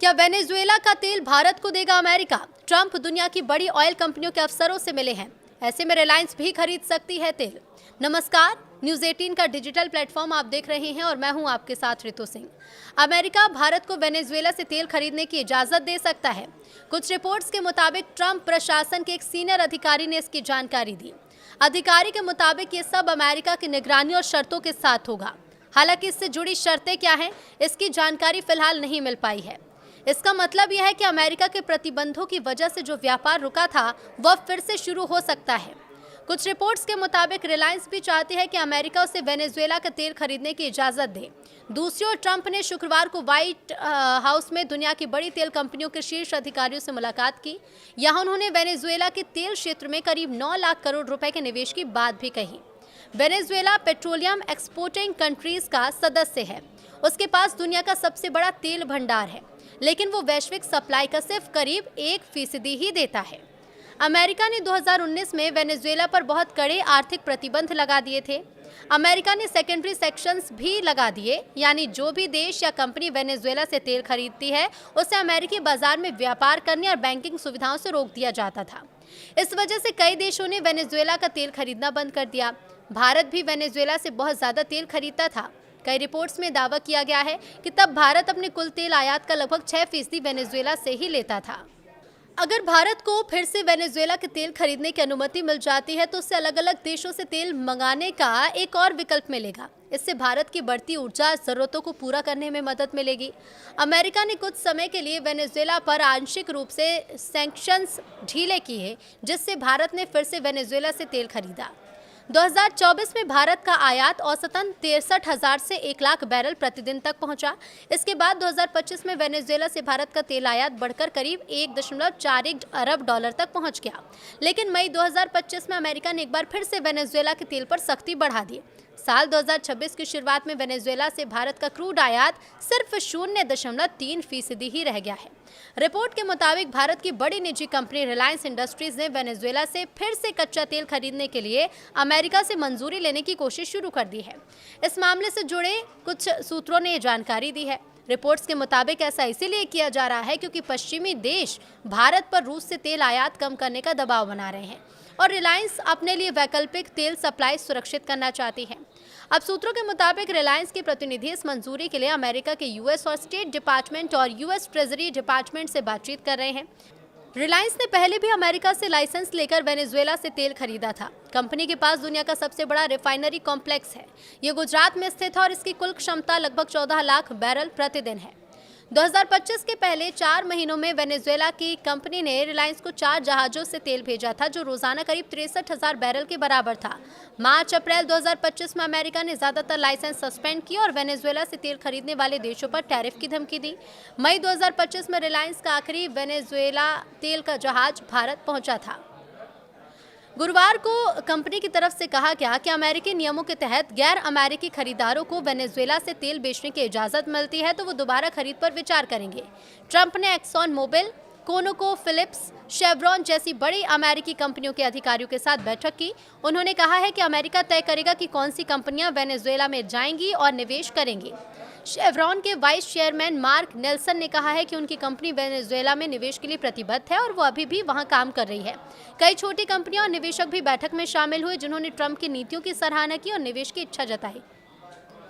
क्या वेनेजुएला का तेल भारत को देगा अमेरिका? ट्रंप दुनिया की बड़ी ऑयल कंपनियों के अफसरों से मिले हैं। ऐसे में रिलायंस भी खरीद सकती है तेल। नमस्कार, न्यूज़ 18 का डिजिटल प्लेटफॉर्म आप देख रहे हैं और मैं हूं आपके साथ रितु सिंह। अमेरिका भारत को वेनेजुएला से तेल खरीदने की इजाजत दे सकता है। कुछ रिपोर्ट्स के मुताबिक ट्रंप प्रशासन के एक सीनियर अधिकारी ने इसकी जानकारी दी। अधिकारी के मुताबिक ये सब अमेरिका की निगरानी और शर्तों के साथ होगा। हालांकि इससे जुड़ी शर्तें क्या हैं, इसकी जानकारी फिलहाल नहीं मिल पाई है। इसका मतलब यह है कि अमेरिका के प्रतिबंधों की वजह से जो व्यापार रुका था वह फिर से शुरू हो सकता है। कुछ रिपोर्ट्स के मुताबिक रिलायंस भी चाहती है कि अमेरिका उसे वेनेजुएला का तेल खरीदने की इजाजत दे। दूसरी ओर ट्रंप ने शुक्रवार को व्हाइट हाउस में दुनिया की बड़ी तेल कंपनियों के शीर्ष अधिकारियों से मुलाकात की। यहां उन्होंने वेनेजुएला के तेल क्षेत्र में करीब 9 लाख करोड़ रुपए के निवेश की बात भी कही। वेनेजुएला पेट्रोलियम एक्सपोर्टिंग कंट्रीज का सदस्य है। उसके पास दुनिया का सबसे बड़ा तेल भंडार है, लेकिन वो वैश्विक सप्लाई का सिर्फ करीब 1% ही देता है। अमेरिका ने 2019 में वेनेजुएला पर बहुत कड़े आर्थिक प्रतिबंध लगा दिए थे। अमेरिका ने सेकेंडरी सेक्शंस भी लगा दिए, यानी जो भी देश या कंपनी वेनेजुएला से तेल खरीदती है उसे अमेरिकी बाजार में व्यापार करने और बैंकिंग सुविधाओं से रोक दिया जाता था। इस वजह से कई देशों ने वेनेजुएला का तेल खरीदना बंद कर दिया। भारत भी वेनेजुएला से बहुत ज़्यादा तेल खरीदता था। कई रिपोर्ट्स में दावा किया गया है कि तब भारत अपने कुल तेल आयात का लगभग 6% वेनेजुएला से ही लेता था। अगर भारत को फिर से वेनेजुएला के तेल खरीदने की अनुमति मिल जाती है तो उससे अलग अलग देशों से तेल मंगाने का एक और विकल्प मिलेगा। इससे भारत की बढ़ती ऊर्जा जरूरतों को पूरा करने में मदद मिलेगी। अमेरिका ने कुछ समय के लिए वेनेजुएला पर आंशिक रूप से सैंक्शंस ढीले किए, जिससे भारत ने फिर से वेनेजुएला से तेल खरीदा। 2024 में भारत का आयात औसतन 63,000 से 1 लाख बैरल प्रतिदिन तक पहुंचा। इसके बाद 2025 में वेनेजुएला से भारत का तेल आयात बढ़कर करीब 1.41 अरब डॉलर तक पहुंच गया। लेकिन मई 2025 में अमेरिका ने एक बार फिर से वेनेजुएला के तेल पर सख्ती बढ़ा दी। साल 2026 की शुरुआत में वेनेजुएला से भारत का क्रूड आयात सिर्फ 0.3% ही रह गया है। रिपोर्ट के मुताबिक भारत की बड़ी निजी कंपनी रिलायंस इंडस्ट्रीज ने वेनेजुएला से फिर से कच्चा तेल खरीदने के लिए अमेरिका से मंजूरी लेने की कोशिश शुरू कर दी है। इस मामले से जुड़े कुछ सूत्रों ने ये जानकारी दी है। रिपोर्ट्स के मुताबिक ऐसा इसीलिए किया जा रहा है क्योंकि पश्चिमी देश भारत पर रूस से तेल आयात कम करने का दबाव बना रहे हैं और रिलायंस अपने लिए वैकल्पिक तेल सप्लाई सुरक्षित करना चाहती है। अब सूत्रों के मुताबिक रिलायंस के प्रतिनिधि इस मंजूरी के लिए अमेरिका के यूएस और स्टेट डिपार्टमेंट और यूएस ट्रेजरी डिपार्टमेंट से बातचीत कर रहे हैं। रिलायंस ने पहले भी अमेरिका से लाइसेंस लेकर वेनेजुएला से तेल खरीदा था। कंपनी के पास दुनिया का सबसे बड़ा रिफाइनरी कॉम्प्लेक्स है। ये गुजरात में स्थित है और इसकी कुल क्षमता लगभग 14 लाख बैरल प्रतिदिन है। 2025 के पहले 4 महीनों में वेनेजुएला की कंपनी ने रिलायंस को 4 जहाज़ों से तेल भेजा था, जो रोजाना करीब 63,000 बैरल के बराबर था। मार्च-अप्रैल 2025 में अमेरिका ने ज़्यादातर लाइसेंस सस्पेंड किए और वेनेजुएला से तेल खरीदने वाले देशों पर टैरिफ की धमकी दी। मई 2025 में रिलायंस का आखिरी वेनेजुएला तेल का जहाज भारत पहुंचा था। गुरुवार को कंपनी की तरफ से कहा गया कि अमेरिकी नियमों के तहत गैर अमेरिकी खरीदारों को वेनेजुएला से तेल बेचने की इजाज़त मिलती है तो वो दोबारा खरीद पर विचार करेंगे। ट्रंप ने Exxon Mobil, ConocoPhillips, Chevron जैसी बड़ी अमेरिकी कंपनियों के अधिकारियों के साथ बैठक की। उन्होंने कहा है कि अमेरिका तय करेगा कि कौन सी कंपनियां वेनेजुएला में जाएंगी और निवेश करेंगी। शेवरॉन के वाइस चेयरमैन मार्क नेल्सन ने कहा है कि उनकी कंपनी वेनेजुएला में निवेश के लिए प्रतिबद्ध है और वो अभी भी वहां काम कर रही है। कई छोटी कंपनियां और निवेशक भी बैठक में शामिल हुए, जिन्होंने ट्रंप की नीतियों की सराहना की और निवेश की इच्छा जताई।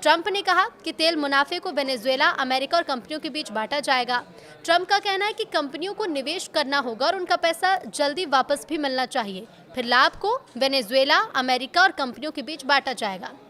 ट्रंप ने कहा कि तेल मुनाफे को वेनेजुएला, अमेरिका और कंपनियों के बीच बांटा जाएगा। ट्रंप का कहना है कि कंपनियों को निवेश करना होगा और उनका पैसा जल्दी वापस भी मिलना चाहिए। फिर लाभ को वेनेजुएला, अमेरिका और कंपनियों के बीच बांटा जाएगा।